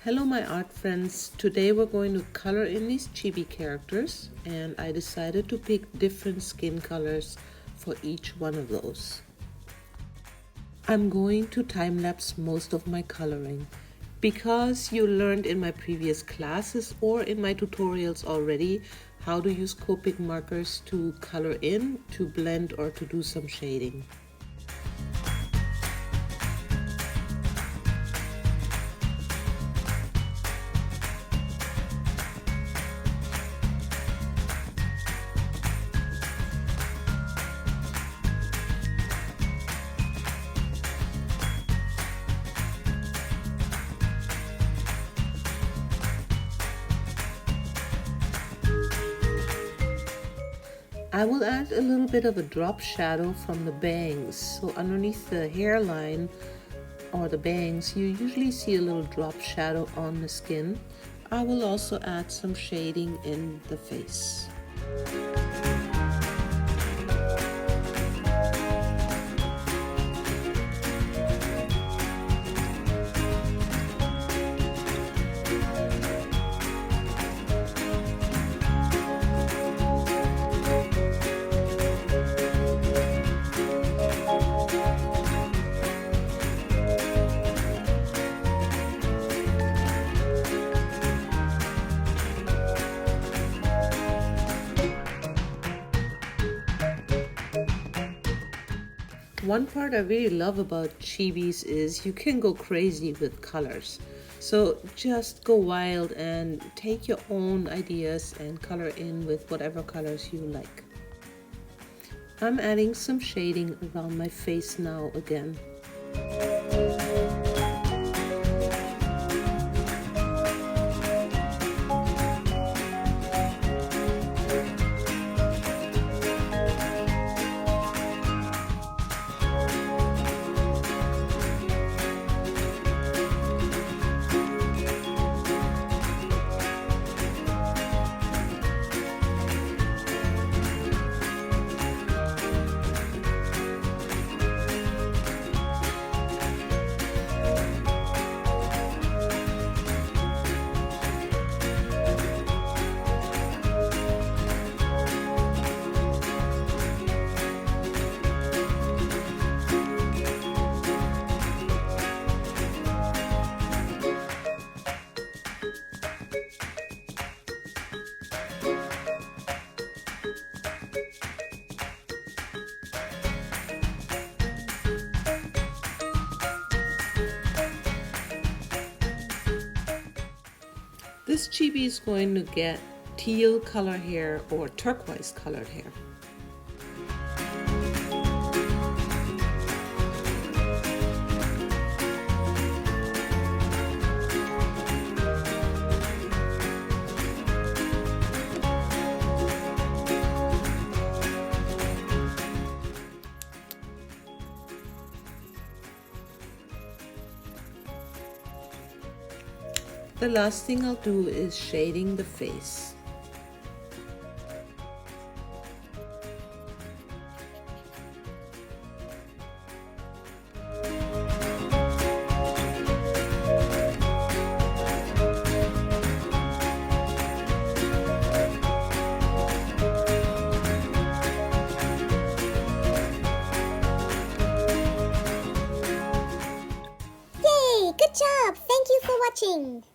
Hello my art friends, today we're going to color in these chibi characters and I decided to pick different skin colors for each one of those. I'm going to time-lapse most of my coloring. Because you learned in my previous classes or in my tutorials already how to use Copic markers to color in, to blend or to do some shading. I will add a little bit of a drop shadow from the bangs. So underneath the hairline or the bangs, you usually see a little drop shadow on the skin. I will also add some shading in the face. One part I really love about Chibis is you can go crazy with colors. So just go wild and take your own ideas and color in with whatever colors you like. I'm adding some shading around my face now again. This chibi is going to get teal color hair or turquoise colored hair. The last thing I'll do is shading the face. Yay! Good job! Thank you for watching!